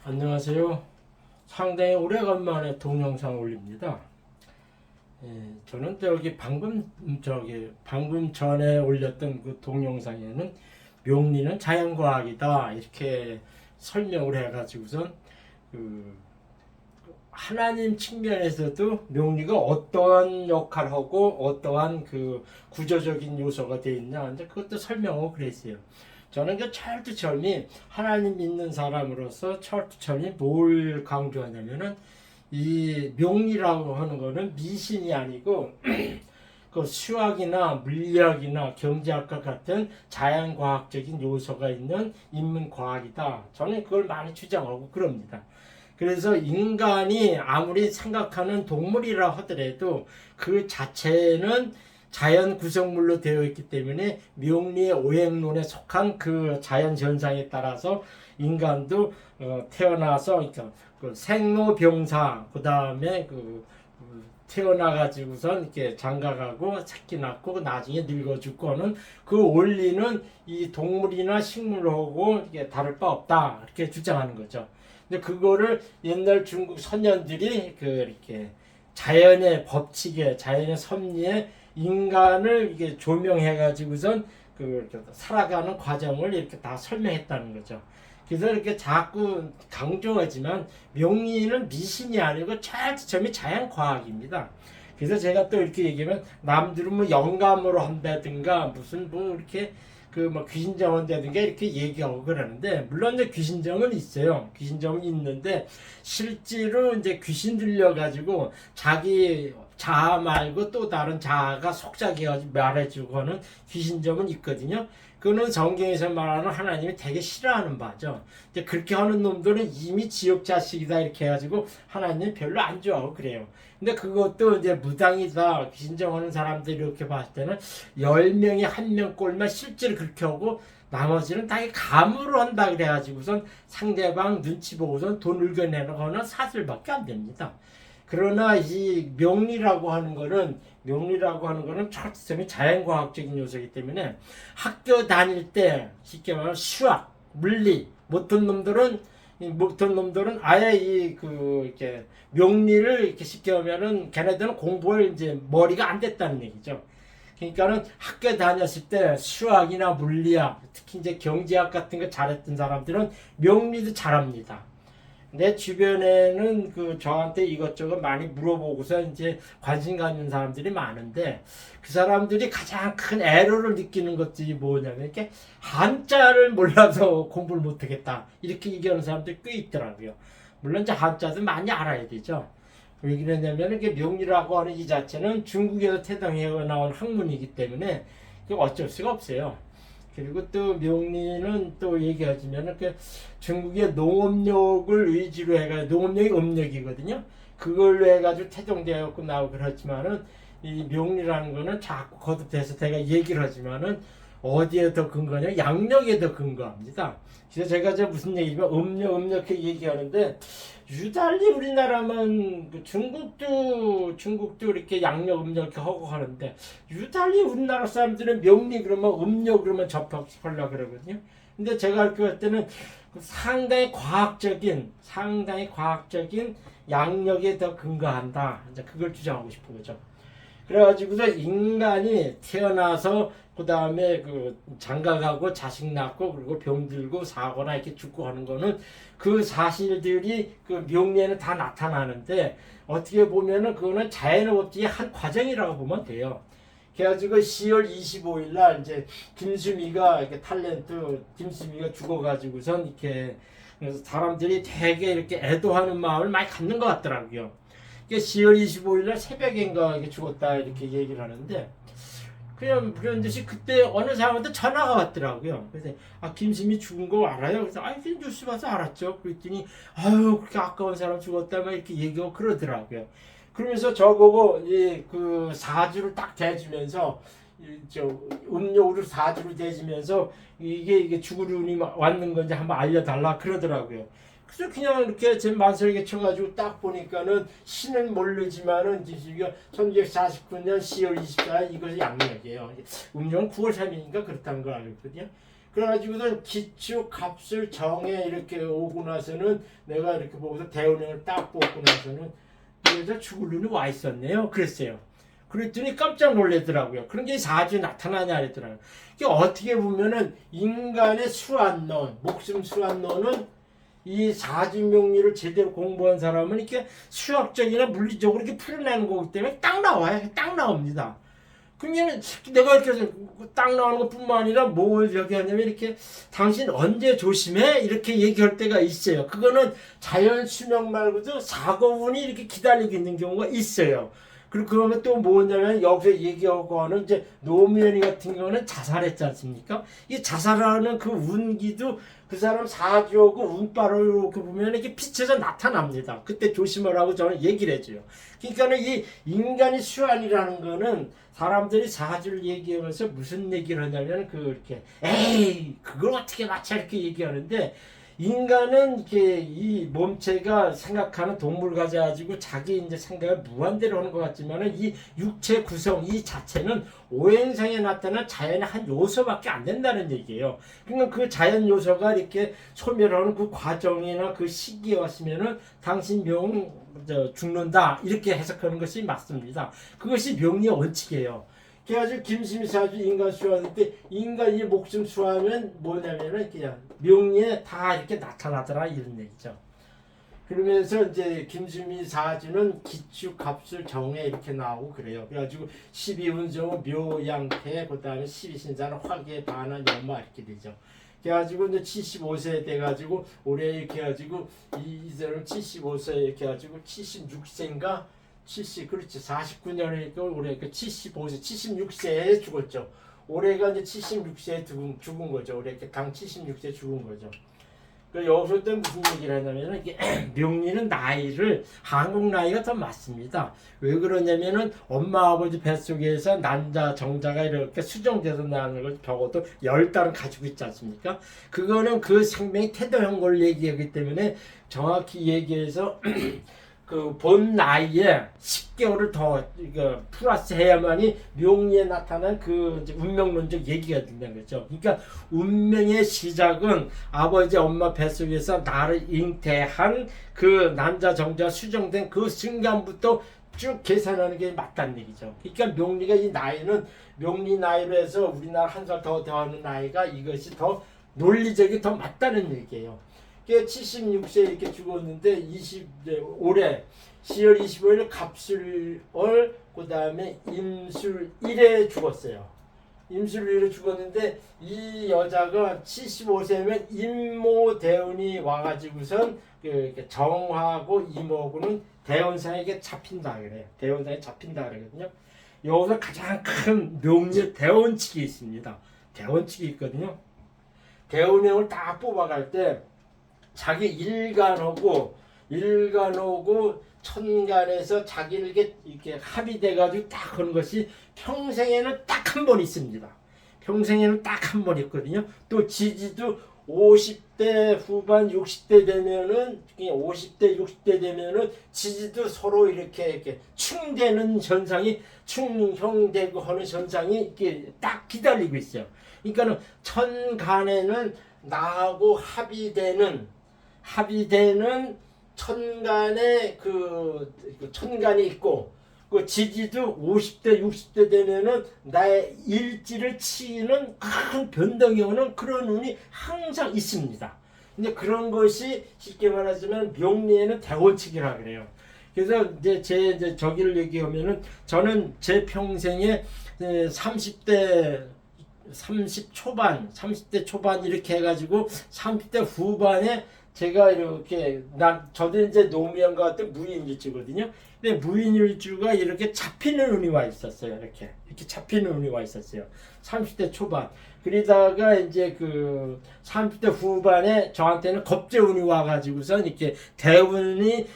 안녕하세요. 상당히 오래간만에 동영상 올립니다. 저는 방금 전에 올렸던 그 동영상에는 명리는 자연과학이다 이렇게 설명을 해가지고선 그 하나님 측면에서도 명리가 어떠한 역할을 하고 어떠한 그 구조적인 요소가 되어 있냐 이제 그것도 설명하고 그랬어요. 저는 그 철두철미 하나님 믿는 사람으로서 철두철미 뭘 강조하냐면은 이 명리라고 하는 거는 미신이 아니고 그 수학이나 물리학이나 경제학과 같은 자연과학적인 요소가 있는 인문과학이다. 저는 그걸 많이 주장하고 그럽니다. 그래서 인간이 아무리 생각하는 동물이라 하더라도 그 자체는 자연 구성물로 되어 있기 때문에 명리의 오행론에 속한 그 자연 현상에 따라서 인간도 태어나서 그러니까 그 생로병사 그다음에 태어나가지고선 이렇게 장가가고 새끼 낳고 나중에 늙어 죽고는 그 원리는 이 동물이나 식물하고 이게 다를 바 없다 이렇게 주장하는 거죠. 근데 그거를 옛날 중국 선현들이 이렇게 자연의 법칙에 자연의 섭리에 인간을 이게 조명해 가지고선 살아가는 과정을 이렇게 다 설명했다는 거죠. 그래서 이렇게 자꾸 강조하지만 명리는 미신이 아니고 철저히 자연과학입니다. 그래서 제가 또 이렇게 얘기하면 남들은 뭐 영감으로 한다든가 무슨 뭐 이렇게 귀신정원다든가 이렇게 얘기하고 그러는데 물론 이제 귀신정은 있어요. 귀신정은 있는데 실제로 이제 귀신 들려가지고 자기 자아 말고 또 다른 자아가 속삭여가지고 말해주고 하는 귀신정은 있거든요. 그거는 성경에서 말하는 하나님이 되게 싫어하는 바죠. 이제 그렇게 하는 놈들은 이미 지옥 자식이다 이렇게 해가지고 하나님 별로 안 좋아하고 그래요. 근데 그것도 이제 무당이다 귀신정하는 사람들이 이렇게 봤을 때는 10명이 1명 꼴만 실제로 그렇게 하고 나머지는 다 감으로 한다 그래가지고선 상대방 눈치 보고선 돈을 겨내거나 사슬밖에 안 됩니다. 그러나 이 명리라고 하는 거는 철저히 자연과학적인 요소이기 때문에 학교 다닐 때 쉽게 말하면 수학, 물리 못한 놈들은 아예 이렇게 명리를 이렇게 쉽게 하면은 걔네들은 공부를 이제 머리가 안 됐다는 얘기죠. 그러니까는 학교 다녔을 때 수학이나 물리학, 특히 이제 경제학 같은 거 잘했던 사람들은 명리도 잘합니다. 내 주변에는 저한테 이것저것 많이 물어보고서 이제 관심 갖는 사람들이 많은데 그 사람들이 가장 큰 애로를 느끼는 것들이 뭐냐면 이렇게 한자를 몰라서 공부를 못하겠다 이렇게 얘기하는 사람들이 꽤 있더라고요. 물론 이제 한자도 많이 알아야 되죠. 왜 그러냐면 이게 명리라고 하는 이 자체는 중국에서 태동해 나온 학문이기 때문에 어쩔 수가 없어요. 그리고 또 명리는 또 얘기하자면 중국의 농업력을 위주로 해가지고 농업력이 음력이거든요. 그걸로 해가지고 태동되어 나오고 그렇지만은 이 명리라는 거는 자꾸 거듭돼서 제가 얘기를 하지만은 어디에 더 근거냐 양력에 더 근거합니다. 그래서 제가 무슨 얘기면 음력 이렇게 얘기하는데 유달리 우리나라만 중국도 이렇게 양력 음력 이렇게 하고 하는데 유달리 우리나라 사람들은 명리 그러면 음력 그러면 접하려고 그러거든요. 근데 제가 알고 할 때는 상당히 과학적인 양력에 더 근거한다. 이제 그걸 주장하고 싶은 거죠. 그래가지고서 인간이 태어나서 그 다음에 장가가고 자식 낳고 그리고 병들고 사거나 이렇게 죽고 하는 거는 그 사실들이 명리에는 다 나타나는데 어떻게 보면은 그거는 자연의 법칙의 한 과정이라고 보면 돼요. 그래가지고 10월 25일 날 이제 김수미가 죽어가지고선 이렇게 그래서 사람들이 되게 이렇게 애도하는 마음을 많이 갖는 것 같더라고요. 10월 25일 날 새벽인가 죽었다 이렇게 얘기를 하는데 그냥 그런 듯이 그때 어느 사람한테 전화가 왔더라고요. 그래서 김심이 죽은 거 알아요? 그래서 뉴스 봐서 알았죠. 그랬더니 그렇게 아까운 사람 죽었다 막 이렇게 얘기하고 그러더라고요. 그러면서 저보고 사주를 딱 대주면서 음력으로 사주를 대주면서 이게 죽을 운이 왔는 건지 한번 알려달라 그러더라고요. 그래서 그냥 이렇게 제 만설에게 쳐가지고 딱 보니까는 신은 모르지만은 이게 1949년 10월 24일 이것이 양력이에요. 음력은 9월 3일인가 그렇다는 걸 알고 있거든요. 그래가지고선 기축 갑술 정에 이렇게 오고 나서는 내가 이렇게 보고서 대운행을 딱 뽑고 나서는 이 여자 죽을 눈이 와 있었네요. 그랬어요. 그랬더니 깜짝 놀라더라고요. 그런 게 사주에 나타나냐 그랬더라고요. 이게 어떻게 보면은 인간의 수완론, 목숨 수완론은 이 사주명리를 제대로 공부한 사람은 이렇게 수학적이나 물리적으로 이렇게 풀어내는 거기 때문에 딱 나와요. 딱 나옵니다. 그러면 내가 이렇게 해서 딱 나오는 것뿐만 아니라 뭘 얘기하냐면 이렇게 당신 언제 조심해? 이렇게 얘기할 때가 있어요. 그거는 자연 수명 말고도 사고운이 이렇게 기다리고 있는 경우가 있어요. 그리고 그러면 또 뭐냐면 여기서 얘기하고 하는 이제 노무현이 같은 경우는 자살했지 않습니까? 이 자살하는 그 운기도 그 사람 사주하고 운빨을 이렇게 보면 이렇게 빛에서 나타납니다. 그때 조심하라고 저는 얘기를 해줘요. 그러니까는 이 인간의 수완이라는 거는 사람들이 사주를 얘기하면서 무슨 얘기를 하냐면 그렇게 에이 그걸 어떻게 맞춰 이렇게 얘기하는데 인간은 이렇게 이 몸체가 생각하는 동물 가져가지고 자기 이제 생각을 무한대로 하는 것 같지만은 이 육체 구성 이 자체는 오행성에 나타난 자연의 한 요소밖에 안 된다는 얘기예요. 그러니까 그 자연 요소가 이렇게 소멸하는 그 과정이나 그 시기에 왔으면은 당신 죽는다 이렇게 해석하는 것이 맞습니다. 그것이 명리의 원칙이에요. 그래가지고 김심사주 인간 수화할 때 인간이 목숨 수화하면 뭐냐면은 그냥 명리에 다 이렇게 나타나더라 이런 얘기죠. 그러면서 이제 김수미 사주는 기축 갑술 정에 이렇게 나오고 그래요. 그래가지고 12운정은 묘양태 그다음에 12신사는 화계 반환 연마 이렇게 되죠. 그래가지고 이제 75세 돼가지고 올해 이렇게 해가지고 이 사람 75세 이렇게 해가지고 76세인가 70 그렇지 49년이니까 올해 그 75세 76세에 죽었죠. 올해가 이제 76세에 죽은 거죠. 올해 당 76세 죽은 거죠. 그 여기서 또 무슨 얘기를 하냐면은 이게 명리는 나이를 한국 나이가 더 맞습니다. 왜 그러냐면은 엄마 아버지 뱃속에서 난자 정자가 이렇게 수정돼서 나는 걸 적어도 10달은 가지고 있지 않습니까? 그거는 그 생명이 태도한 걸 얘기하기 때문에 정확히 얘기해서 그 본 나이에 10개월을 더 플러스 해야만이 명리에 나타난 그 운명론적 얘기가 된다는 거죠. 그러니까 운명의 시작은 아버지 엄마 뱃속에서 나를 잉태한 그 난자 정자 수정된 그 순간부터 쭉 계산하는 게 맞다는 얘기죠. 그러니까 명리가 이 나이는 명리 나이로 해서 우리나라 한 살 더 더하는 나이가 이것이 더 논리적이 더 맞다는 얘기예요. 76세 이렇게 죽었는데 올해 10월 25일 갑술월 그 다음에 임술일에 죽었어요. 임술일에 죽었는데 이 여자가 75세면 임모 대운이 와가지고선 정하고 임하고는 대운상에게 잡힌다 그래요. 대운상에 잡힌다 그러거든요. 여기서 가장 큰 명리의 대원칙이 있습니다. 대원칙이 있거든요. 대운행을 딱 뽑아갈 때 자기 일간하고 천간에서 자기를 이렇게 합의돼가지고 딱 하는 것이 평생에는 딱 한 번 있습니다. 평생에는 딱 한 번 있거든요. 또 지지도 50대 후반 60대 되면은 50대 60대 되면은 지지도 서로 이렇게 충되는 현상이 충형되고 하는 현상이 이렇게 딱 기다리고 있어요. 그러니까는 천간에는 나하고 합의되는 천간에 그 천간이 있고 그 지지도 50대 60대 되면은 나의 일지를 치는 큰 변동이 오는 그런 운이 항상 있습니다. 근데 그런 것이 쉽게 말하자면 명리에는 대원칙이라 그래요. 그래서 이제 저기를 얘기하면은 저는 제 평생에 30대 초반 이렇게 해가지고 30대 후반에 제가 이렇게 저도 이제 노무현과 같은 무인일주거든요. 근데 무인일주가 이렇게 잡히는 운이 와 있었어요. 이렇게 잡히는 운이 와 있었어요. 30대 초반. 그러다가 이제 그 30대 후반에 저한테는 겁재운이 와가지고선 이렇게 대운이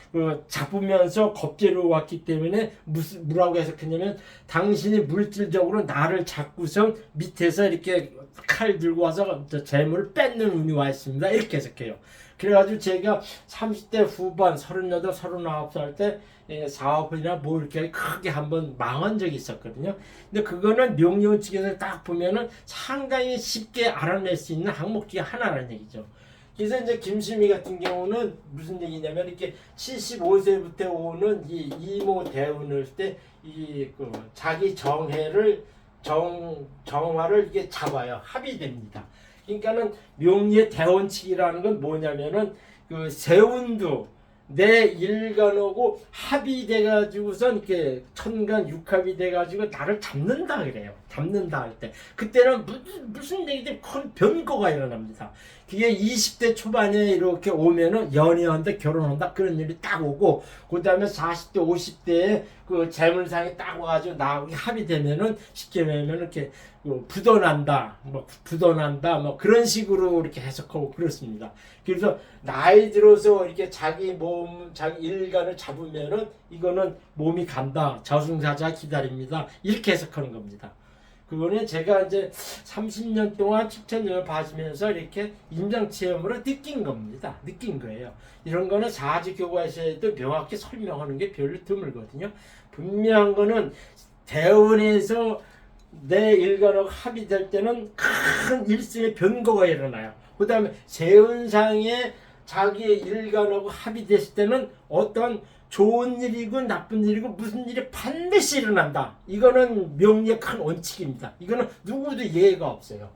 잡으면서 겁재로 왔기 때문에 뭐라고 해석했냐면 당신이 물질적으로 나를 잡고서 밑에서 이렇게 칼 들고 와서 재물을 뺏는 운이 와 있습니다. 이렇게 해석해요. 그래가지고 제가 30대 후반 38, 39살 때 사업이나 뭐 이렇게 크게 한번 망한 적이 있었거든요. 근데 그거는 명리원 측에서 딱 보면은 상당히 쉽게 알아낼 수 있는 항목 중에 하나라는 얘기죠. 그래서 이제 김수미 같은 경우는 무슨 얘기냐면 이렇게 75세부터 오는 이 이모 대운을 때 이 그 자기 정해를 정화를 이게 잡아요. 합의됩니다. 그러니까는 명리의 대원칙이라는 건 뭐냐면은 그 세운도 내 일간하고 합의돼 가지고선 이렇게 천간 육합이 돼 가지고 나를 잡는다 그래요. 잡는다 할 때 그때는 무슨 얘기들 큰 변고가 일어납니다. 그게 20대 초반에 이렇게 오면은 연애한다 결혼한다 그런 일이 딱 오고 그다음에 40대 50대에 그 재물상이 딱 와가지고 나하고 합의되면은 쉽게 말하면 이렇게 부도난다 뭐 그런 식으로 이렇게 해석하고 그렇습니다. 그래서 나이 들어서 이렇게 자기 몸 자기 일간을 잡으면은 이거는 몸이 간다 저승사자 기다립니다 이렇게 해석하는 겁니다. 그거는 제가 이제 30년 동안 칙천년을 봐주면서 이렇게 임상체험으로 느낀 겁니다. 느낀 거예요. 이런 거는 사주교과서에도 명확히 설명하는 게 별로 드물거든요. 분명한 거는 대원에서 내 일간하고 합의될 때는 큰 일생의 변고가 일어나요. 그 다음에 세운상에 자기의 일간하고 합의됐을 때는 어떤 좋은 일이고 나쁜 일이고 무슨 일이 반드시 일어난다. 이거는 명리의 큰 원칙입니다. 이거는 누구도 예외가 없어요.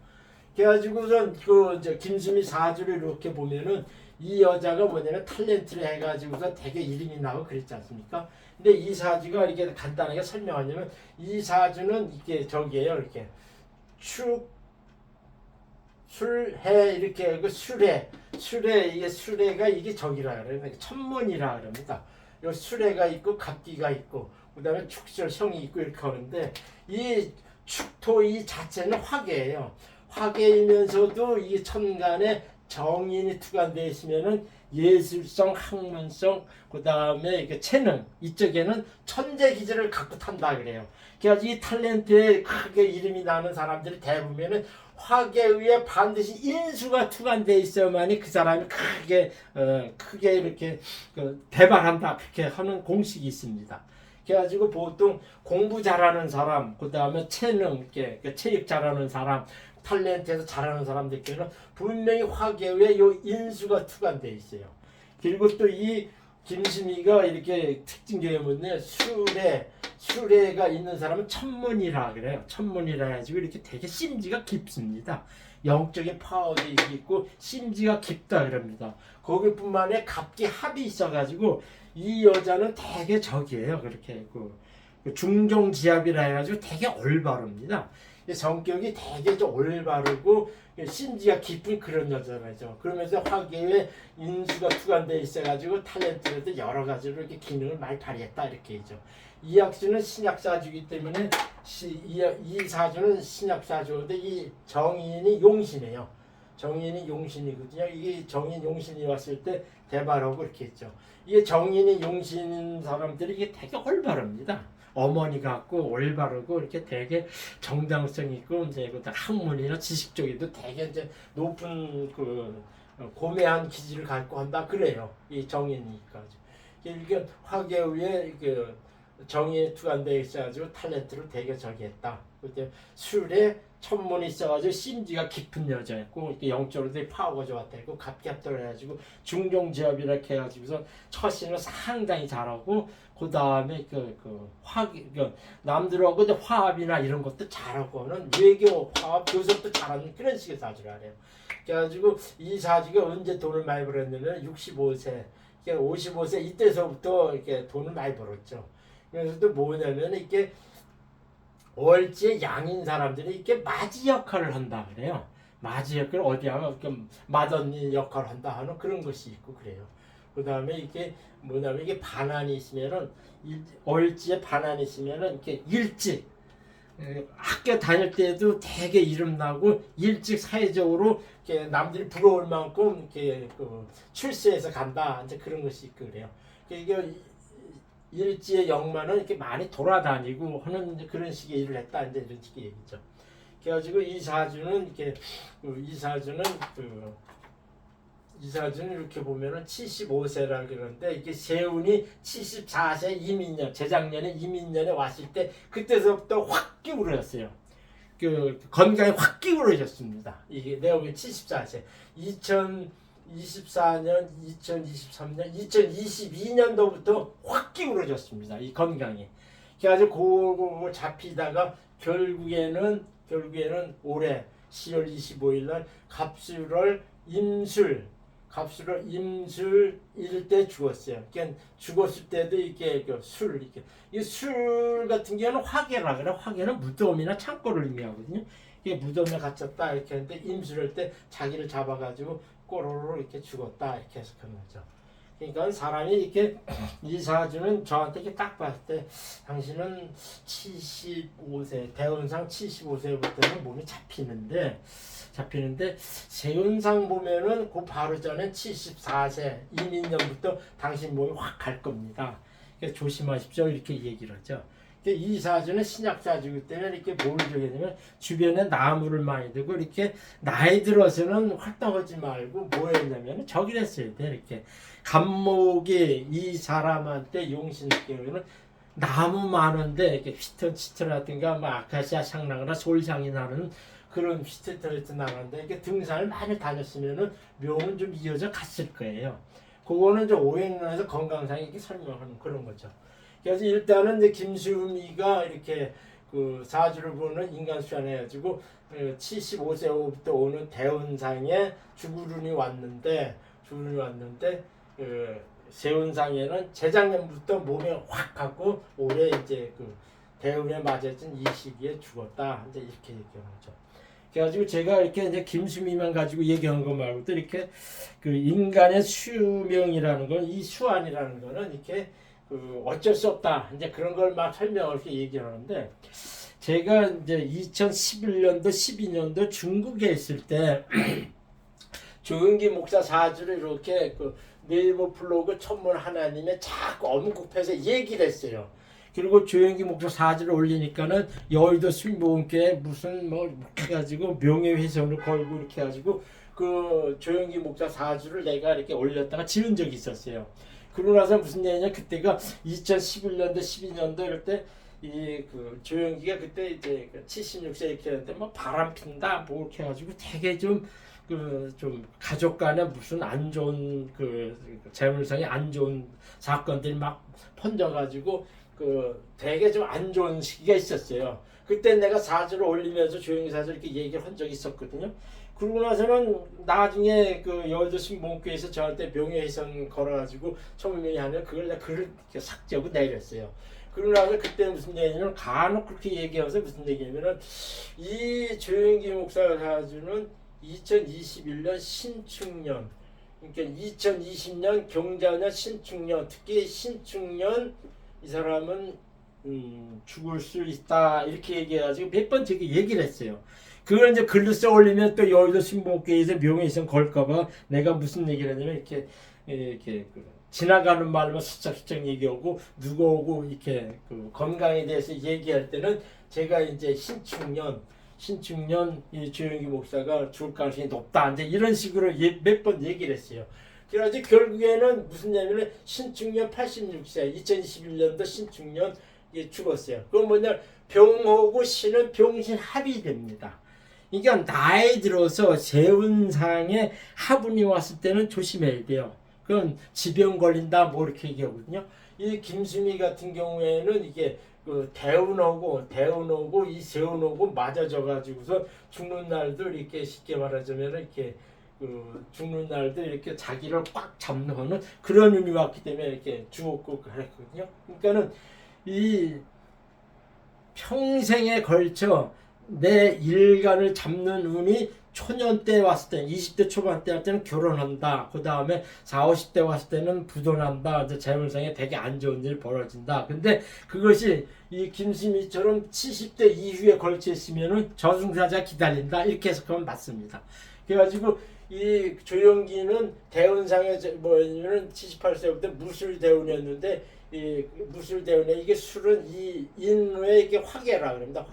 그래가지고선 그 이제 김수미 사주를 이렇게 보면은 이 여자가 뭐냐면 탤런트를 해가지고서 되게 이름이 나고 그랬지 않습니까? 근데 이 사주가 이렇게 간단하게 설명하냐면 이 사주는 이게 저기에요. 이렇게 술해 이렇게 그 술해 이게 술해가 이게 저기라 그래요. 천문이라 그럽니다. 요 수레가 있고 갑기가 있고 그다음에 축절성이 있고 이렇게 하는데 이 축토 이 자체는 화계예요. 화계이면서도 이 천간에 정인이 투관되어 있으면은 예술성, 학문성, 그다음에 이게 재능 이쪽에는 천재 기질을 갖고 탄다 그래요. 그래서 이 탤런트에 크게 이름이 나는 사람들이 대부분은 화계에 의해 반드시 인수가 투관되어 있어야만이 그 사람이 크게 이렇게 대박한다 그렇게 하는 공식이 있습니다. 그래가지고 보통 공부 잘하는 사람, 그 다음에 체능, 체육 잘하는 사람, 탤런트에서 잘하는 사람들께는 분명히 화계에 의해 요 인수가 투관되어 있어요. 그리고 또 이 김수미가 이렇게 특징적인 뭐냐 수레가 있는 사람은 천문이라 그래요. 천문이라 해가지고 이렇게 되게 심지가 깊습니다. 영적인 파워도 있고 심지가 깊다 그럽니다. 거기뿐만 아니라 갑기 합이 있어가지고 이 여자는 되게 적이에요. 그렇게 중정지압이라 해가지고 되게 올바릅니다. 성격이 되게 좀 올바르고 심지가 깊은 그런 여자죠. 그러면서 화계에 인수가 투관되어 있어가지고 탤런트에도 여러 가지로 이렇게 기능을 많이 발휘했다 이렇게 있죠. 이 학주는 신약사주이기 때문에 이 사주는 신약사주인데 이 정인이 용신이에요. 정인이 용신이거든요. 이게 정인 용신이 왔을 때 대발하고 이렇게 했죠. 이게 정인이 용신 사람들이 이게 되게 올바릅니다. 어머니 같고 올바르고 이렇게 되게 정당성 있고 이제 학문이나 지식 쪽에도 되게 이제 높은 고매한 기질을 갖고 한다 그래요. 이 정인이니까. 이게 화계 위에 정의에 투관되어 있어가지고 탤런트를 되게 저기 했다. 그때 술에 천문이 있어가지고 심지가 깊은 여자였고 영적으로 되게 파워가 좋았다 했고 갑갑들 해가지고 중종지압이라 해가지고서 처신을 상당히 잘하고 그 다음에 남들하고 화합이나 이런 것도 잘하고는 외교 화합 교섭도 잘하는 그런 식의 사주를 하래요. 그래가지고 이 사주가 언제 돈을 많이 벌었냐면 65세, 55세 이때서부터 이렇게 돈을 많이 벌었죠. 그래서 또 뭐냐면 이렇게 월지의 양인 사람들이 이렇게 맞이 역할을 한다 그래요. 맞이 역할을 어디 하면 맏언니 역할을 한다 하는 그런 것이 있고 그래요. 그 다음에 이게 뭐냐면 이게 반환이 있으면은 월지에 반환이 있으면은 이렇게 일찍 학교 다닐 때도 되게 이름 나고 일찍 사회적으로 이렇게 남들이 부러울 만큼 이렇게 출세해서 간다 이제 그런 것이 있고 그래요. 이게 일지의 영만은 이렇게 많이 돌아다니고 하는 그런 식의 일을 했다 이제 이런 식의 얘기죠. 그래가지고 이 사주는 이 사진을 이렇게 보면은 75세라 그러는데 이게 세운이 74세 이민년 재작년에 이민년에 왔을 때 그때서부터 확 기울어졌어요. 그 건강이 확 기울어졌습니다. 이게 내가 74세 2024년, 2023년, 2022년도부터 확 기울어졌습니다. 이 건강이. 그래가지고 그거 잡히다가 결국에는 올해 10월 25일 날 갑술을 임술일 때 죽었어요. 그러니까 죽었을 때도 이게 술 같은 경우는 화계라 그래. 화계는 무덤이나 창고를 의미하거든요. 이게 무덤에 갇혔다 이렇게 했는데 임술할 때 자기를 잡아가지고 꼬로로 이렇게 죽었다 이렇게 해석하는 거죠. 그러니까 사람이 이렇게 이 사주는 저한테 이렇게 딱 봤을 때 당신은 75세 대운상 75세부터는 몸이 잡히는데 세운상 보면은 그 바로 전에 74세 이민년부터 당신 몸이 확 갈 겁니다. 그래서 조심하십시오 이렇게 얘기를 하죠. 이 사주는 신약 사주이기 때문에 이렇게 뭘 주게 되면 주변에 나무를 많이 두고 이렇게 나이 들어서는 활동하지 말고 뭐 했냐면 저기 했어야 돼. 이렇게 간목이 이 사람한테 용신의 경우에는 나무 많은데 이렇게 휘터치터라든가 뭐 아카시아 향나거나 솔향이 나는 그런 휘터치터 나는데 이렇게 등산을 많이 다녔으면은 묘는 좀 이어져 갔을 거예요. 그거는 이제 오행론에서 건강상에 이렇게 설명하는 그런 거죠. 그래서 일단은 이제 김수미가 이렇게 그 사주를 보는 인간 수련해가지고 75세부터 오는 대운상에 주구run이 왔는데 세운상에는 재작년부터 몸에 확 가고 올해 이제 그 대운에 맞아진 이 시기에 죽었다 이제 이렇게 얘기하는 거죠. 그래가지고 제가 이렇게 이제 김수미만 가지고 얘기한 거 말고도 이렇게 그 인간의 수명이라는 건 이 수안이라는 거는 이렇게 그 어쩔 수 없다 이제 그런 걸 막 설명을 이렇게 얘기하는데 제가 이제 2011년도 12년도 중국에 있을 때 조영기 목사 사주를 이렇게 그 네이버 블로그 천문 하나님에 자꾸 언급해서 얘기를 했어요. 그리고 조영기 목사 사주를 올리니까는 여의도 순복음교회 무슨 뭐 해가지고 명예훼손을 걸고 이렇게 해가지고 그 조영기 목사 사주를 내가 이렇게 올렸다가 지은 적이 있었어요. 그러고 나서 무슨 얘기냐 그때가 2011년도 12년도 이럴 때 이 그 조영기가 그때 이제 76세 이렇게 했는데 뭐 바람 핀다 뭐 이렇게 해가지고 되게 좀 가족 간에 무슨 안 좋은 그 재물상에 안 좋은 사건들이 막 번져가지고 그 되게 좀 안 좋은 시기가 있었어요. 그때 내가 사주를 올리면서 조영기 사주 이렇게 얘기를 한 적이 있었거든요. 그러고 나서는 나중에 그 여의도 신봉교에서 저한테 명예훼손 걸어가지고 청명이 하면 그걸 내가 글을 삭제하고 내렸어요. 그러고 나서 그때 무슨 얘기냐면 간혹 그렇게 얘기하면서 무슨 얘기냐면은 이 조영기 목사 사주는 2021년 신축년 그러니까 2020년 경자년 신축년 특히 신축년 이 사람은 죽을 수 있다 이렇게 얘기해가지고 몇 번 제가 얘기를 했어요. 그걸 이제 글로 써 올리면 또 여의도 신봉교에서 명예훼손 걸까봐 내가 무슨 얘기를 하냐면 이렇게 지나가는 말로만 수척수척 얘기하고 누가 오고 이렇게 그 건강에 대해서 얘기할 때는 제가 이제 신축년 이 조영기 목사가 죽을 가능성이 높다 이제 이런 식으로 몇 번 얘기를 했어요. 그래가지고 결국에는 무슨 얘기냐면 신축년 86세 2021년도 신축년 죽었어요. 그건 뭐냐 병하고 신은 병신 합이 됩니다. 그러니까 나이 들어서 세운상에 화분이 왔을 때는 조심해야 돼요. 그건 지병 걸린다 뭐 이렇게 얘기하거든요. 이 김수미 같은 경우에는 이게 그 대운하고 이 세운하고 맞아져 가지고서 죽는 날도 이렇게 쉽게 말하자면 이렇게 그 죽는 날도 이렇게 자기를 꽉 잡는 그런 운이 왔기 때문에 이렇게 죽었고 그랬거든요. 그러니까는 이 평생에 걸쳐 내 일간을 잡는 운이 초년 때 왔을 때 20대 초반 때 할 때는 결혼한다. 그 다음에 40, 50대 왔을 때는 부도난다. 이제 재물상에 되게 안 좋은 일 벌어진다. 근데 그것이 이 김수미처럼 70대 이후에 걸쳐 있으면은 저승사자 기다린다. 이렇게 해석하면 맞습니다. 그래가지고 이 조영기는 대운상에 뭐냐면 78세부터 무술대운이었는데 이 무술대운에 이게 술은 이 인후에 이게 화계라 그럽니다.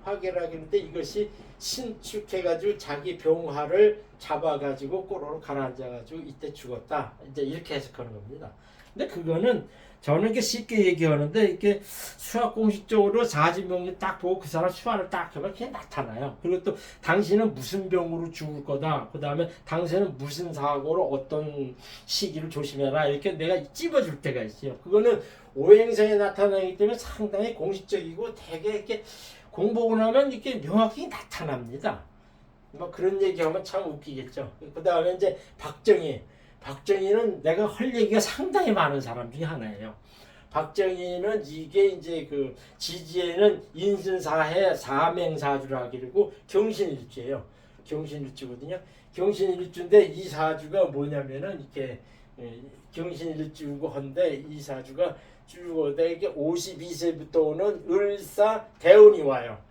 화계라 그러는데 이것이 신축해가지고 자기 병화를 잡아가지고 꼬로로 가라앉아가지고 이때 죽었다. 이제 이렇게 해석하는 겁니다. 근데 그거는 저는 이렇게 쉽게 얘기하는데 이렇게 수학 공식적으로 사지명리 딱 보고 그 사람 수화를 딱 하면 그냥 나타나요. 그리고 또 당신은 무슨 병으로 죽을 거다. 그 다음에 당신은 무슨 사고로 어떤 시기를 조심해라. 이렇게 내가 찝어줄 때가 있어요. 그거는 오행성에 나타나기 때문에 상당히 공식적이고 되게 이렇게 공부하고 나면 이렇게 명확히 나타납니다. 뭐 그런 얘기하면 참 웃기겠죠. 그 다음에 이제 박정희는 내가 할 얘기가 상당히 많은 사람 중에 하나예요. 박정희는 이게 이제 그 지지에는 인순사해 사맹사주라 그러고 경신일주예요. 경신일주거든요. 경신일주인데 이 사주가 뭐냐면은 이렇게 경신일주고 한데 이 사주가 쭉 오되 이게 52세부터 오는 을사 대운이 와요.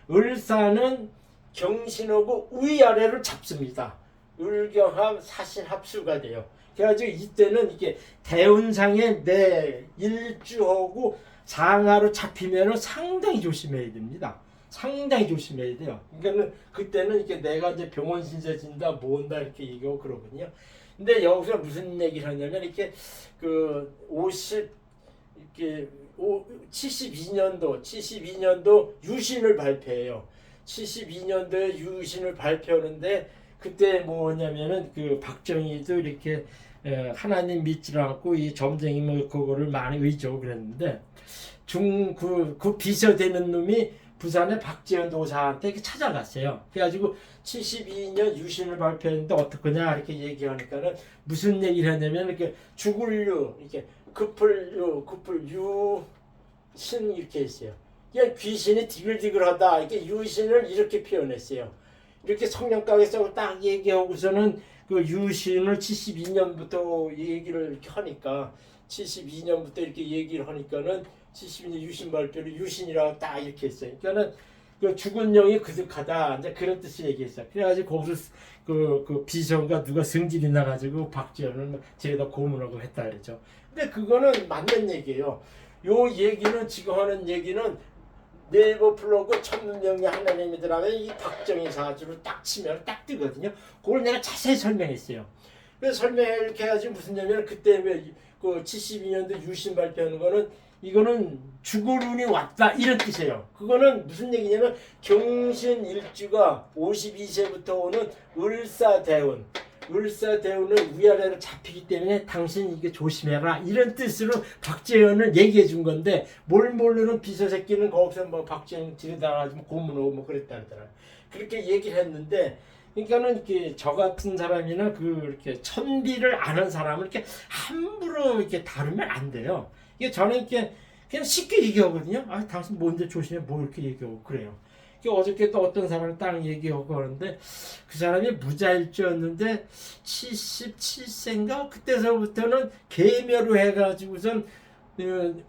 을사는 경신하고 위아래를 잡습니다. 을경합 사신합수가 돼요. 그래가지고 이때는 이게 대운상에 내 일주하고 상하로 잡히면은 상당히 조심해야 됩니다. 상당히 조심해야 돼요. 그러니까는 그때는 이렇게 내가 이제 병원 신세 진다, 뭐한다 이렇게 얘기하고 그러거든요. 근데 여기서 무슨 얘기를 하냐면 이렇게 그 72년도 유신을 발표해요. 72년도에 유신을 발표하는데 그때 뭐냐면은 그 박정희도 이렇게 하나님 믿지 않고 이 점쟁이 뭐 그거를 많이 의지하고 그랬는데 그 비서되는 놈이 부산의 박지원 도사한테 이렇게 찾아갔어요. 그래가지고 72년 유신을 발표했는데 어떡하냐 이렇게 얘기하니까는 무슨 얘기를 했냐면 이렇게 죽을 유 이렇게 급을 유신 이렇게 했어요. 그냥 귀신이 디글디글하다 이렇게 유신을 이렇게 표현했어요. 이렇게 성령각에서 딱 얘기하고서는 그 유신을 72년부터 얘기를 이렇게 하니까 72년부터 이렇게 얘기를 하니까는 72년 유신 발표를 유신이라고 딱 이렇게 했어요. 그러니까는 그 죽은 영이 그득하다 이제 그런 뜻을 얘기했어요. 그래가지고 거기서 그 비서가 누가 승질이 나가지고 박지원을 제가 고문하고 했다 그랬죠. 근데 그거는 맞는 얘기예요. 요 얘기는 지금 하는 얘기는 네이버 블로그 천문명리 하나님이더라면 이 박정희 사주를 딱 치면 딱 뜨거든요. 그걸 내가 자세히 설명했어요. 그래서 설명을 이렇게 해가지고 무슨 얘기냐면 그때 왜 그 72년도 유신 발표하는 거는 이거는 죽을 운이 왔다 이런 뜻이에요. 그거는 무슨 얘기냐면 경신일주가 52세부터 오는 을사대운 을사대운은 위아래로 잡히기 때문에 당신 이게 조심해라 이런 뜻으로 박재현을 얘기해 준 건데 뭘 모르는 비서 새끼는 거기서 뭐 박재현 들여다가지고 고문하고 뭐 그랬다 그러더라. 그렇게 얘기를 했는데 그러니까는 이렇게 저 같은 사람이나 그 이렇게 천비를 아는 사람을 이렇게 함부로 이렇게 다루면 안 돼요. 이게 저는 이렇게 그냥 쉽게 얘기하거든요. 아 당신 뭔데 조심해 뭐 이렇게 얘기하고 그래요. 어저께 또 어떤 사람을 딱 얘기하고 하는데 그 사람이 무자일주였는데 77세인가 그때서부터는 계묘로 해가지고선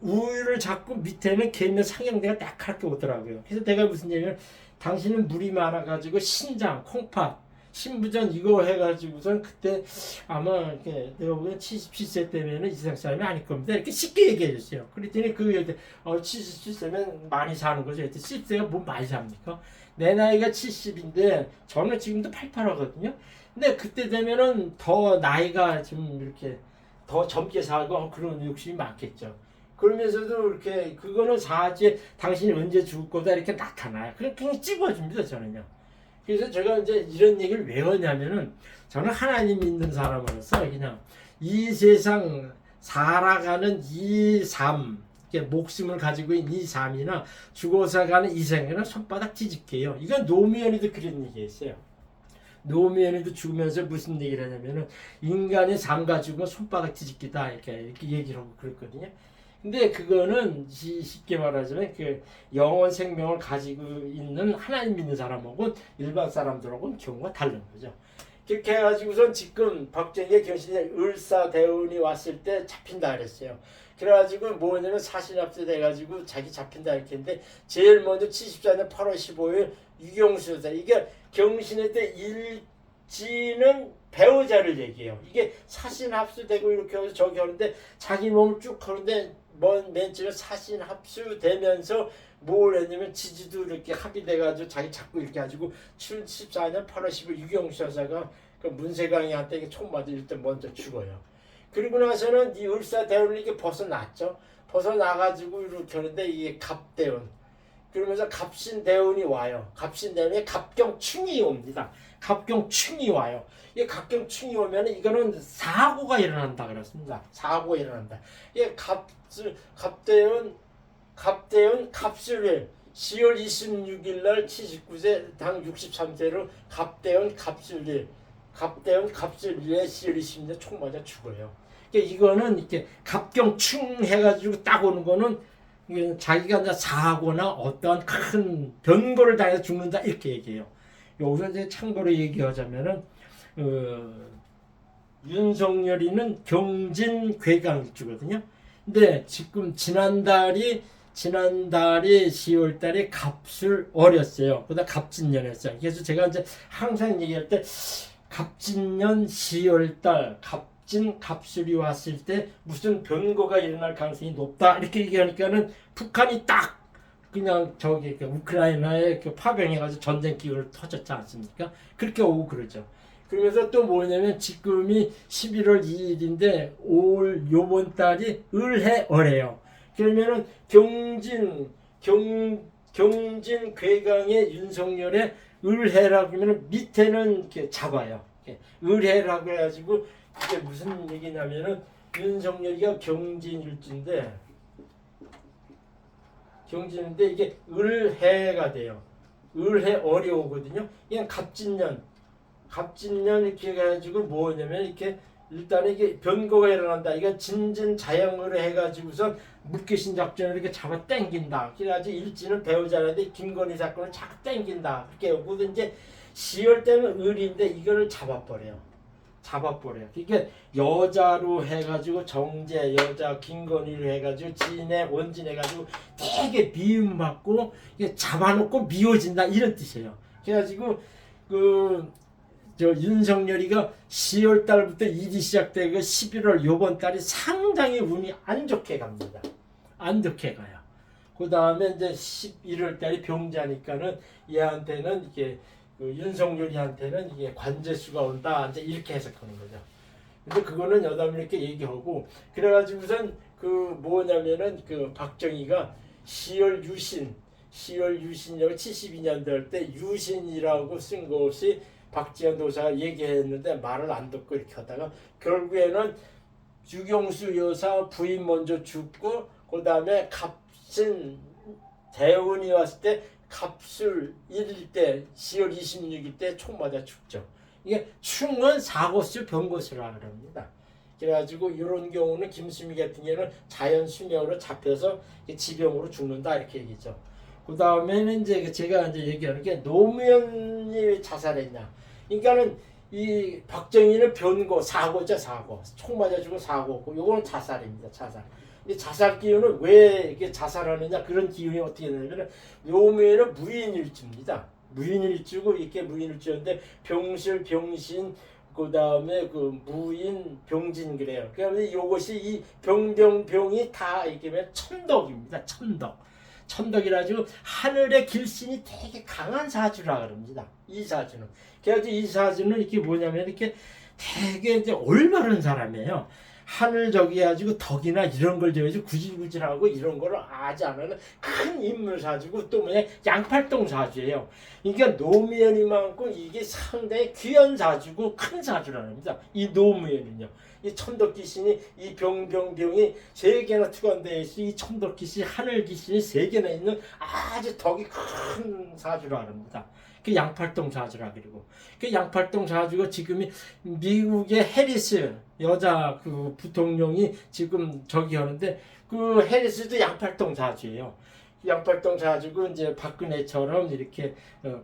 우유를 잡고 밑에는 계묘 상형대가 딱 하게 오더라고요. 그래서 내가 무슨 얘기냐면 당신은 물이 많아가지고 신장, 콩팥, 신부전 이거 해가지고선 그때 아마 이렇게 내가 보기엔 77세 때면은 이상 사람이 아닐 겁니다. 이렇게 쉽게 얘기해 줬어요. 그랬더니 그 여자 77세면 많이 사는 거죠. 10세가 뭐 많이 삽니까? 내 나이가 70인데 저는 지금도 88하거든요. 근데 그때 되면은 더 나이가 좀 이렇게 더 젊게 살고 그런 욕심이 많겠죠. 그러면서도 이렇게 그거는 사지에 당신이 언제 죽을 거다 이렇게 나타나요. 그냥 찝어줍니다 저는요. 그래서 제가 이제 이런 얘기를 왜 하냐면은 저는 하나님 믿는 사람으로서 그냥 이 세상 살아가는 이 삶, 목숨을 가지고 있는 이 삶이나 죽어서 가는 이 생에는 손바닥 뒤집게요. 이건 노무현이도 그런 얘기했어요. 노무현이도 죽으면서 무슨 얘기를 하냐면은 인간의 삶 가지고 손바닥 뒤집기다 이렇게 얘기를 하고 그랬거든요. 근데 그거는 쉽게 말하자면 그 영원 생명을 가지고 있는 하나님 믿는 사람하고 일반 사람들하고는 경우가 다른 거죠. 그렇게 해가지고선 지금 박정희의 경신에 을사대운이 왔을 때 잡힌다 그랬어요. 그래가지고 뭐냐면 사신합세 돼가지고 자기 잡힌다 이렇게 했는데 제일 먼저 74년 8월 15일 유경수 여사 이게 경신의 때 일지는 배우자를 얘기해요. 이게 사신합수되고 이렇게 해서 저기 하는데 자기 몸을 쭉 하는데 맨 처음에 사신합수되면서 뭘 했냐면 지지도 이렇게 합의돼가지고 자기 자꾸 이렇게 가지고 74년 8월 10일 유경수 여사가 그 문세강이한테 이게 총 맞아 일단 먼저 죽어요. 그리고 나서는 이 을사대운을 이게 벗어났죠. 벗어나가지고 이렇게 하는데 이게 갑대운. 그러면서 갑신대운이 와요. 갑신대운에 갑경충이 옵니다. 갑경충이 와요. 이 갑경충이 오면 이거는 사고가 일어난다 그랬습니다. 사고가 일어난다. 이 갑대운 갑술일 10월 26일 날 79세 당 63세로 갑대운 갑술일에 10월 26일 총 맞아 죽어요. 그러니까 이거는 이렇게 갑경충 해가지고 딱 오는 거는 자기가 이제 사고나 어떠한 큰 변고를 당해서 죽는다 이렇게 얘기해요. 여기서 이제 참고로 얘기하자면은 윤석열이는 경진괴강일주거든요. 근데 지금 지난달이 10월달에 갑술월이었어요. 그다음 갑진년이었어요. 그래서 제가 이제 항상 얘기할 때 갑진년 10월달 갑술이 왔을 때 무슨 변고가 일어날 가능성이 높다 이렇게 얘기하니까는 북한이 딱 그냥 저기 우크라이나에 파병해가지고 전쟁 기운을 터졌지 않습니까? 그렇게 오고 그러죠. 그러면서 또 뭐냐면 지금이 11월 2일인데 올 요번 달이 을해월이에요. 그러면은 경진 괴강의 윤석열의 을해라고 하면 밑에는 이렇게 잡아요. 을해라고 해가지고 이게 무슨 얘기냐면은 윤석열이가 경진인데 이게 을해가 돼요. 을해월이 오거든요. 그냥 갑진년 이렇게 해가지고 뭐냐면 이렇게 일단 이게 변고가 일어난다. 이거 진진자양으로 해가지고선 물귀신 작전을 이렇게 잡아 당긴다. 그래가지고 일지는 배우자라는데 김건희 사건을 자꾸 당긴다. 그렇게 하고 이제 10월 때는 을인데 이거를 잡아버려요. 그러니까 여자로 해가지고 정제 여자 김건희로 해가지고 진해 원진 해가지고 되게 미움받고 이게 잡아놓고 미워진다 이런 뜻이에요. 그래가지고 윤석열이가 10월 달부터 일이 시작되고 11월 요번 달이 상당히 운이 안 좋게 갑니다. 안 좋게 가요. 그 다음에 이제 11월 달이 병자니까는 얘한테는 이게 윤석열이한테는 이게 관제수가 온다 이제 이렇게 해석하는 거죠. 근데 그거는 여담 이렇게 얘기하고 그래가지고선 뭐냐면은 박정희가 10월 유신이라고 72년도 할 때 유신이라고 쓴 것이 박지원 도사가 얘기했는데 말을 안 듣고 이렇게 하다가 결국에는 유경수 여사 부인 먼저 죽고 그 다음에 갑신 대운이 왔을 때 갑술 1일 때 10월 26일 때 총 맞아 죽죠. 이게 충은 사고수 병고수라 그럽니다. 그래가지고 이런 경우는 김수미 같은 경우는 자연 수명으로 잡혀서 지병으로 죽는다 이렇게 얘기죠. 그 다음에는 이제 제가 이제 얘기하는 게 노무현이 자살했냐. 그러니까는 이 박정희는 변고 사고죠. 총 맞아 죽은 사고고 요거는 자살입니다. 자살. 이 자살 기운은 왜 이게 자살하느냐 그런 기운이 어떻게 되냐면 노무현은 무인일주입니다. 무인일주고 이렇게 무인일주인데 병실 병신 그 다음에 무인 병진 그래요. 그러면 이것이 이 병이 다 이렇게 천덕입니다. 천덕이라지고 하늘의 길신이 되게 강한 사주라 그럽니다. 이 사주는. 그래서 이 사주는 이렇게 뭐냐면 이렇게 되게 이제 올바른 사람이에요. 하늘 저기 가지고 덕이나 이런 걸 저기 구질구질하고 이런 거를 아지 않는 큰 인물 사주고 또 양팔동 사주예요. 그러니까 노무현이 많고 이게 상당히 귀한 사주고 큰 사주랍니다. 이 노무현은요. 이 천덕귀신이 이 병이 3개나 투관되어 있어. 이 천덕귀신 하늘귀신이 3개나 있는 아주 덕이 큰 사주라 합니다. 그 양팔동 사주라 그리고 그 양팔동 사주가 지금이 미국의 해리스 여자 부통령이 지금 저기 하는데 해리스도 양팔동 사주예요. 양팔동 사주고 이제 박근혜처럼 이렇게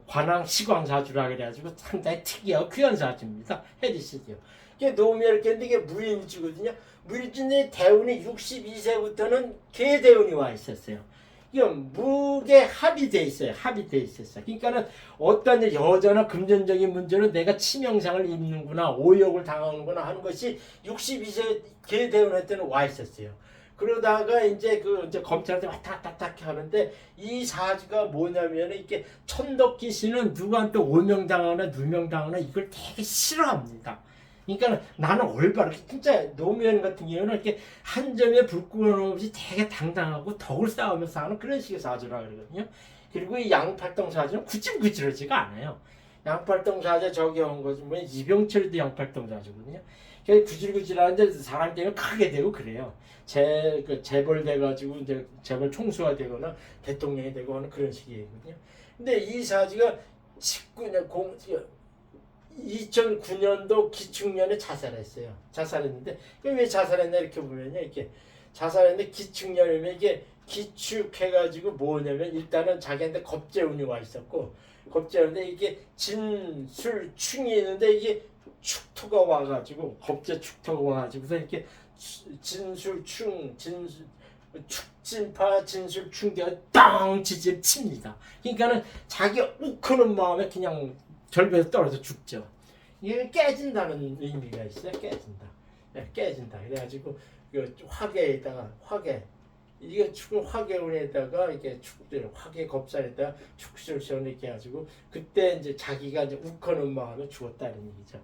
관왕 시광 사주라 그래가지고 상당히 특이하고 귀한 사주입니다. 해리스도요. 이게 노무현 이렇게 했는데 이게 무인일주거든요. 무인일주인데 대운이 62세부터는 개대운이 와 있었어요. 이건 무게 합의돼 있어요. 그러니까는 어떤 여자나 금전적인 문제로 내가 치명상을 입는구나, 오역을 당하는구나 하는 것이 62세 개대운할 때는 와 있었어요. 그러다가 이제 이제 검찰한테 왔다 갔다 하는데 이 사주가 뭐냐면 이렇게 천덕귀신은 누구한테 오명당하나 누명당하나 이걸 되게 싫어합니다. 그러니까 나는 올바르게 진짜 노무현 같은 경우는 이렇게 한 점에 불구름 없이 되게 당당하고 덕을 쌓으면서 하는 그런 식의 사주라 그러거든요. 그리고 이 양팔동 사주는 구질구질하지가 않아요. 양팔동 사주 저기 온 거지 뭐 이병철도 양팔동 사주거든요. 구질구질하는데 사람 때문에 크게 되고 그래요. 재벌 돼가지고 이제 재벌 총수가 되거나 대통령이 되고 하는 그런 식이거든요. 근데 이 사주가 2009년도 기축년에 자살했어요. 자살했는데 왜 자살했냐 이렇게 보면요, 이렇게 자살했는데 기축년이면 이게 기축해가지고 뭐냐면 일단은 자기한테 겁재운이 와 있었고 겁재운인데 이게 진술충이 있는데 이게 축토가 와가지고 겁재 축토가 와가지고서 이렇게 진술충 축진파 진술충대가 땅 지질 칩니다. 그러니까는 자기 욱하는 마음에 그냥 절벽에서 떨어져 죽죠. 이게 깨진다는 의미가 있어요. 깨진다. 그래가지고 화계에다가 이게 죽은 화계운에다가 이게 화계 겁살에다가 축술시원 이렇게 해가지고 그때 이제 자기가 이제 욱하는 마음에 죽었다는 얘기죠.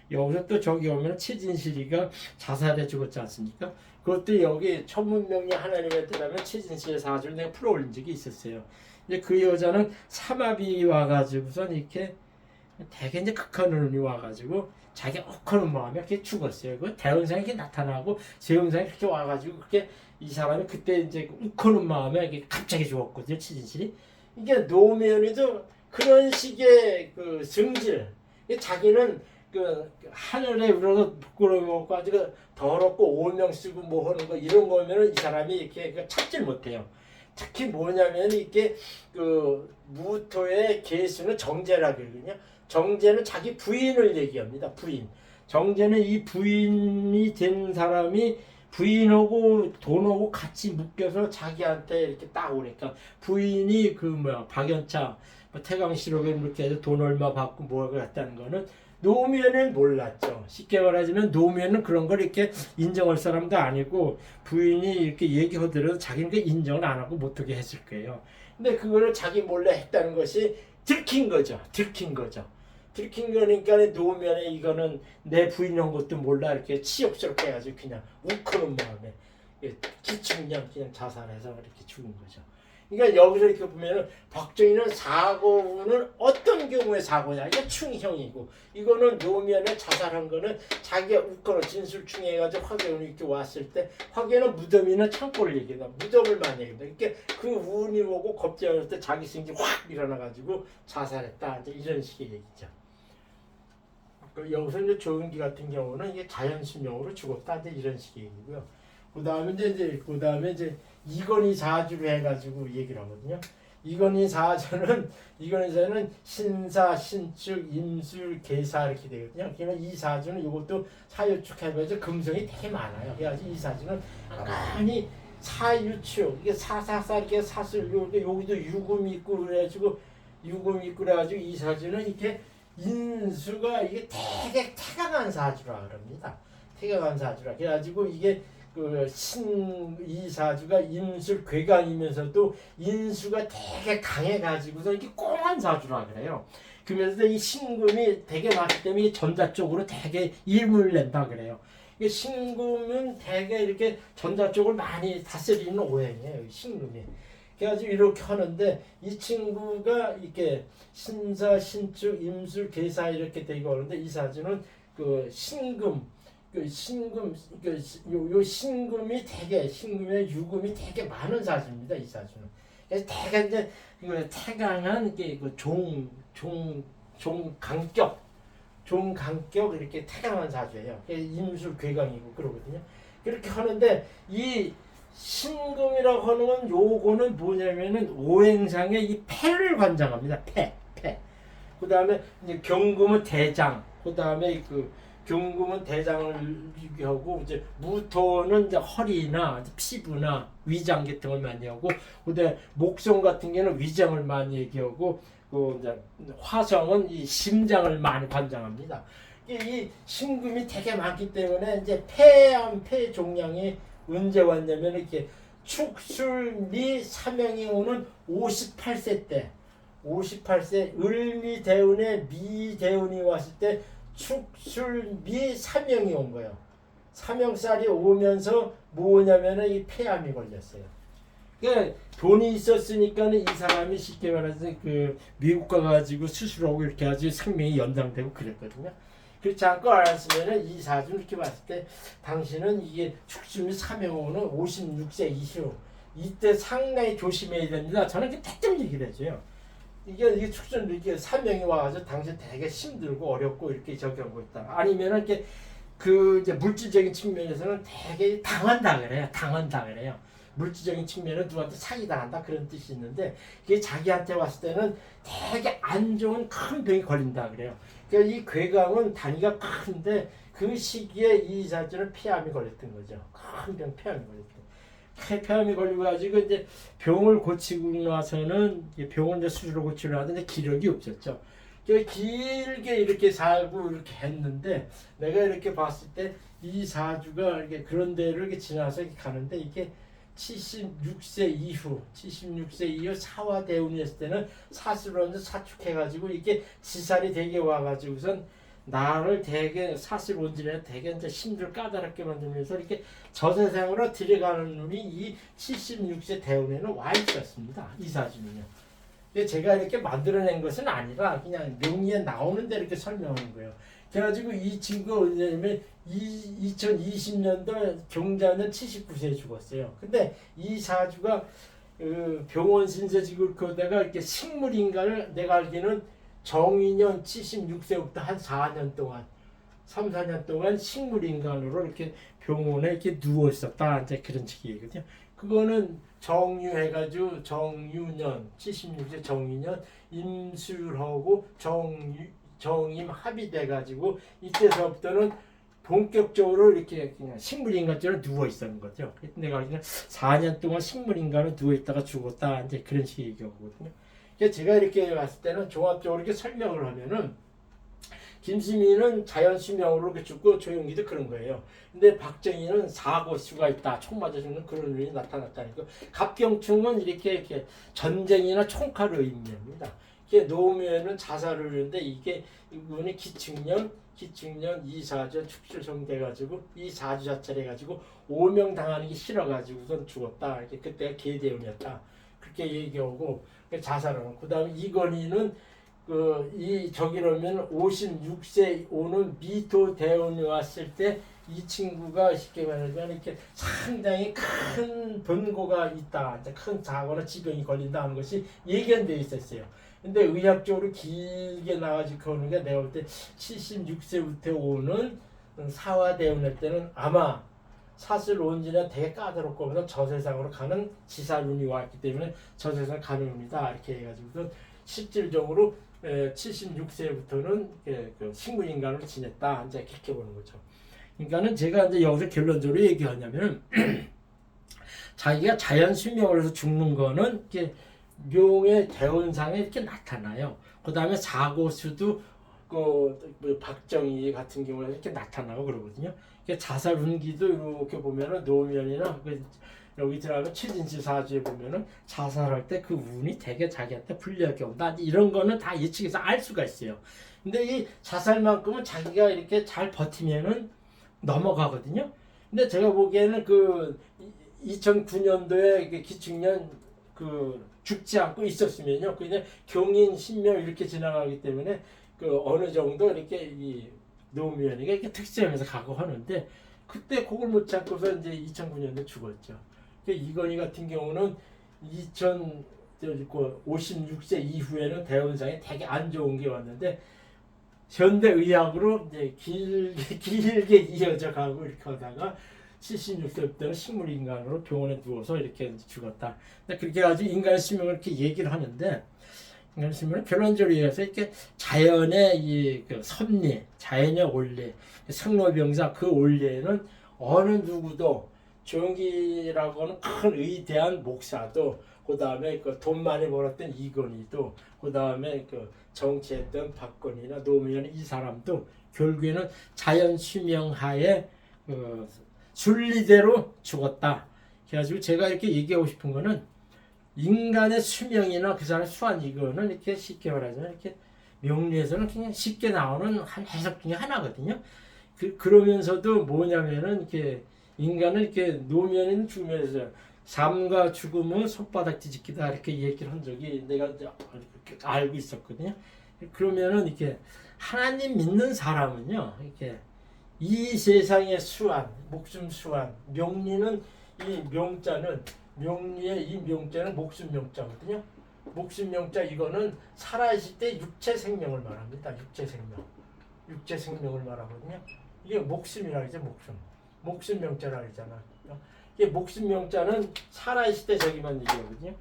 여기서 또 저기 오면 최진실이가 자살해 죽었지 않습니까? 그것도 여기 천문명리 하나님에 따르면 최진실의 사주를 내가 풀어올린 적이 있었어요. 이제 그 여자는 삼합이 와가지고선 이렇게 되게 이제 극한 운이 와가지고 자기 억하는 마음에 이렇게 죽었어요. 그 대운상이 이렇게 나타나고 세운상이 이렇게 와가지고 그렇게 이 사람이 그때 이제 uk하는 마음에 이게 갑자기 죽었거든요. 최진실이. 이게 노무현이도 그런 식의 그 성질. 자기는 그 하늘에 우러서 부끄러움이 없고 아주 더럽고 오명 쓰고 뭐 하는 거 이런 거면은 이 사람이 이렇게 찾질 못해요. 특히 뭐냐면 이게 그 무토의 개수는 정제라 그러거든요. 정제는 자기 부인을 얘기합니다. 부인. 정제는 이 부인이 된 사람이 부인하고 돈하고 같이 묶여서 자기한테 이렇게 딱 오니까 부인이 박연차 태강실업에 이렇게 해서 돈 얼마 받고 뭐 갔다는 거는 노무현은 몰랐죠. 쉽게 말하자면 노무현은 그런 걸 이렇게 인정할 사람도 아니고 부인이 이렇게 얘기하더라도 자기는 그 인정을 안 하고 못하게 했을 거예요. 근데 그거를 자기 몰래 했다는 것이 들킨 거죠. 들킨 거니까 노무현이 이거는 내 부인한 것도 몰라 이렇게 치욕스럽게 해가지고 그냥 욱하는 마음에 기축년 그냥 자살해서 이렇게 죽은 거죠. 그러니까 여기서 이렇게 보면은 박정희는 사고는 어떤 경우에 사고냐? 이게 충형이고 이거는 노무현의 자살한 거는 자기가 웃거나 진술충해가지고 화계운이 이렇게 왔을 때 화계는 무덤이나 창고를 얘기한다. 무덤을 많이 얘기한다. 그러니까 그 운이 오고 겁재할 때 자기 생기 확 일어나가지고 자살했다. 이제 이런 식의 얘기죠. 여기서 이제 조은기 같은 경우는 이게 자연신용으로 죽었다. 이제 이런 식의 얘기고요. 그 다음에 이제 이건희 사주로 해가지고 얘기를 하거든요. 이건희 사주는 신사, 신축, 임술, 계사 이렇게 되거든요. 그러니까 이 사주는 이것도 사유축 해가지고 금성이 되게 많아요. 그래가지고 이 사주는 많이 사유축 이게 사사사 이렇게 사슬 여기도 유금이 있고 그래가지고 이 사주는 이렇게 인수가 이게 되게 태강한 사주라 그럽니다. 태강한 사주라. 그래가지고 이게 이 사주가 인술 괴강이면서도 인수가 되게 강해가지고서 이게 꽁한 사주라 그래요. 그러면서 이 신금이 되게 많기 때문에 전자 쪽으로 되게 일문을 낸다 그래요. 이 신금은 되게 이렇게 전자 쪽을 많이 다스리는 오행이에요. 신금이. 그래가지고 이렇게 하는데 이 친구가 이렇게 신사, 신축, 임술, 계사 이렇게 되고 하는데 이 사주는 신금이 되게 신금의 유금이 되게 많은 사주입니다. 이 사주는. 그래서 되게 이제 태강한 게 종강격 이렇게 태강한 사주예요. 임술 괴강이고 그러거든요. 그렇게 하는데 이 신금이라고 하는 건 요거는 뭐냐면은 오행상의 이 패를 관장합니다. 패. 그 다음에 이제 경금은 대장. 그 다음에 경금은 대장을 얘기하고 이제 무토는 이제 허리나 피부나 위장 같은 걸 많이 하고 그다음에 목성 같은 경우는 위장을 많이 얘기하고 이제 화성은 이 심장을 많이 관장합니다. 이 신금이 되게 많기 때문에 이제 폐암 폐 종양이 언제 왔냐면 이렇게 축술미 사명이 오는 58세 때 58세 을미대운에 미대운이 왔을 때 축술미 사명이 온 거예요. 사명살이 오면서 뭐냐면은 이 폐암이 걸렸어요. 그러니까 돈이 있었으니까는 이 사람이 쉽게 말해서 그 미국 가가지고 수술하고 이렇게 아주 생명이 연장되고 그랬거든요. 그렇지 않고 알았으면은 이 사주 이렇게 봤을 때 당신은 이게 축술미 사명오는 56세 이후 이때 상당히 조심해야 됩니다. 저는 이렇게 대뜸 얘기를 해줘요. 이게 축전 이렇게 사명이 와가지고 당신 되게 힘들고 어렵고 이렇게 저기 하고 있다. 아니면은 이렇게 그 이제 물질적인 측면에서는 되게 당한다 그래요. 당한다 그래요. 물질적인 측면은 누구한테 사기당한다 그런 뜻이 있는데 그게 자기한테 왔을 때는 되게 안 좋은 큰 병이 걸린다 그래요. 그러니까 이 괴강은 단위가 큰데 그 시기에 이 자주는 폐암이 걸렸던 거죠. 큰 병 폐암이 걸렸던. 폐암이 걸리고 가지고 이제 병을 고치고 나서는 병원 이제 수술을 고치려 하는데 기력이 없었죠. 길게 이렇게 살고 이렇게 했는데 내가 이렇게 봤을 때 이 사주가 이렇게 그런 데를 이렇게 지나서 이렇게 가는데 이게 76세 이후 사화대운이 했을 때는 사슬원을 사축해가지고 이게 지살이 되게 와가지고선 나를 되게 사슬원진에 되게 이제 힘들 까다롭게 만들면서 이렇게 저세상으로 들어가는 놈이 이 76세 대운에는 와 있었습니다. 이 사주는요. 제가 이렇게 만들어낸 것은 아니라 그냥 명의에 나오는 대로 이렇게 설명하는 거예요. 그래가지고 이 친구가 언제냐면 2020년도 경자는 79세에 죽었어요. 근데 이 사주가 병원 신세지고 그러다가 이렇게 식물인간을 내가 알기는 정인년 76세부터 한 4년 동안 3, 4년 동안 식물인간으로 이렇게 병원에 이렇게 누워 있었다. 이제 그런 식이거든요. 그거는 정유해가지고 정유년 76세 정유년 임술하고 정임 합의돼가지고 이때서부터는 본격적으로 이렇게 그냥 식물인간처럼 누워 있었는 거죠. 내가 알기는 4년 동안 식물인간으로 누워 있다가 죽었다. 이제 그런 식의 얘기거든요. 제가 이렇게 봤을 때는 종합적으로 이렇게 설명을 하면은 김수미는 자연 수명으로 이렇게 죽고 조용기도 그런 거예요. 근데 박정희는 사고수가 있다. 총 맞아 죽는 그런 일이 나타났다니까. 갑경충은 이렇게 전쟁이나 총칼을 의미합니다. 이게 노무현은 자살을 했는데 이분이 기축년 이사주 축출성 돼가지고 이 사주 자체를 해가지고 오명 당하는 게 싫어가지고선 죽었다. 이렇게 그때가 계대운이었다. 그렇게 얘기하고 자살하는. 그다음에 이건희는 저기로면 56세 오는 미토 대운이 왔을 때 이 친구가 쉽게 말하면 이렇게 상당히 큰 변고가 있다. 큰 사고나 지병이 걸린다 하는 것이 예견되어 있었어요. 근데 의학적으로 길게 나와지고 오는 게 내가 볼 때 76세부터 오는 사화대운할 때는 아마 사슬 온지는 되게 까다롭고 보다 저세상으로 가는 지살운이 왔기 때문에 저세상 가는 운이다. 이렇게 해가지고 실질적으로 76세부터는 그 식물인간으로 지냈다. 이제 그렇게 보는 거죠. 그러니까는 제가 이제 여기서 결론적으로 얘기하냐면 자기가 자연 수명을 해서 죽는 거는 이렇게 명의 대운상에 이렇게 나타나요. 그 다음에 사고수도 박정희 같은 경우에 이렇게 나타나고 그러거든요. 자살 운기도 이렇게 보면은 노무현이나 여기 들어가면 최진실 사주에 보면은 자살할 때 그 운이 되게 자기한테 불리하게 온다. 이런 거는 다 예측해서 알 수가 있어요. 근데 이 자살만큼은 자기가 이렇게 잘 버티면은 넘어가거든요. 근데 제가 보기에는 2009년도에 기축년 죽지 않고 있었으면요. 그냥 경인 신명 이렇게 지나가기 때문에 어느 정도 이렇게 이 노무현이가 이렇게 특수하면서 가고 하는데 그때 그걸 못 참고서 이제 2009년도에 죽었죠. 이건희 같은 경우는 56세 이후에는 대운상에 되게 안 좋은 게 왔는데 현대의학으로 이제 길게 이어져 가고 이렇게 하다가 76세부터는 식물인간으로 병원에 누워서 이렇게 죽었다. 그렇게 가지고 인간의 수명을 이렇게 얘기를 하는데 인간의 수명은 결론적으로 얘기해서 이렇게 자연의 섭리, 자연의 원리, 생로병사 그 원리에는 어느 누구도 조용기라고 하는 큰 의대한 목사도 그 다음에 돈 많이 벌었던 이건희도 그 다음에 정치했던 박건희나 노무현 이 사람도 결국에는 자연 수명하에 순리대로 죽었다. 그래가지고 제가 이렇게 얘기하고 싶은 거는 인간의 수명이나 그 사람의 수완 이거는 이렇게 쉽게 말하자면 이렇게 명리에서는 그냥 쉽게 나오는 한 해석 중에 하나거든요. 그러면서도 뭐냐면은 이렇게 인간은 이렇게 노면은 죽으면서 삶과 죽음은 손바닥 뒤집기다 이렇게 얘기를 한 적이 내가 알고 있었거든요. 그러면은 이렇게 하나님 믿는 사람은요, 이렇게 이 세상의 수완, 목숨 수완, 명리는 이 명자는 명리의 이 명자는 목숨 명자거든요. 목숨 명자 이거는 살아있을 때 육체 생명을 말합니다. 육체 생명, 육체 생명을 말하거든요. 이게 목숨이라 그러죠. 목숨 명자라 그러잖아. 이게 목숨 명자는 살아있을 때 저기만 얘기하거든요.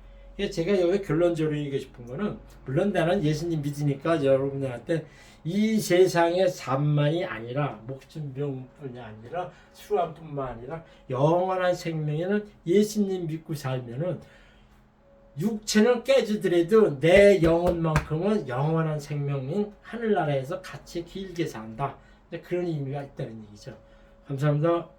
제가 여기 결론적으로 얘기하고 싶은 거는 물론 나는 예수님 믿으니까 여러분들한테 이 세상의 삶만이 아니라 목숨명뿐이 아니라 수완뿐만 아니라 영원한 생명에는 예수님 믿고 살면은 육체는 깨지더라도 내 영혼만큼은 영원한 생명인 하늘나라에서 같이 길게 산다. 그런 의미가 있다는 얘기죠. 감사합니다.